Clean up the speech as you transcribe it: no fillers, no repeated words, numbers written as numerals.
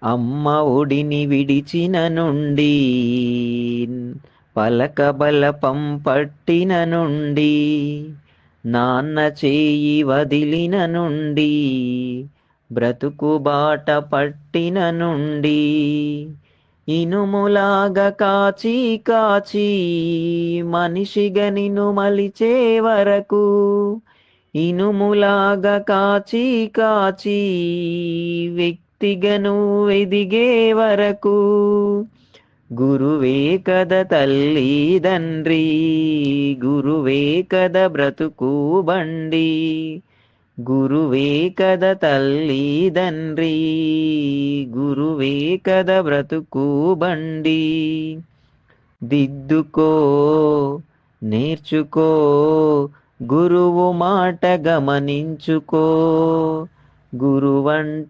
అమ్మ ఒడిని విడిచిన నుండి పలకబలపం పట్టిన నుండి నాన్న చేయి వదిలిన నుండి బ్రతుకు బాట పట్టిన నుండి ఇనుములాగా కాచి కాచి మనిషిగా నిన్ను మలిచే వరకు ఇనుములాగా కాచి కాచి వ్యక్తిగా నువ్వు ఎదిగే వరకు గురువే కద తల్లి తండ్రి, గురువే కద బ్రతుకు బండి, గురువే కద తల్లి తండ్రి, గురువే కద బ్రతుకు బండి. దిద్దుకో నేర్చుకో గురువు మాట గమనించుకో గురువంట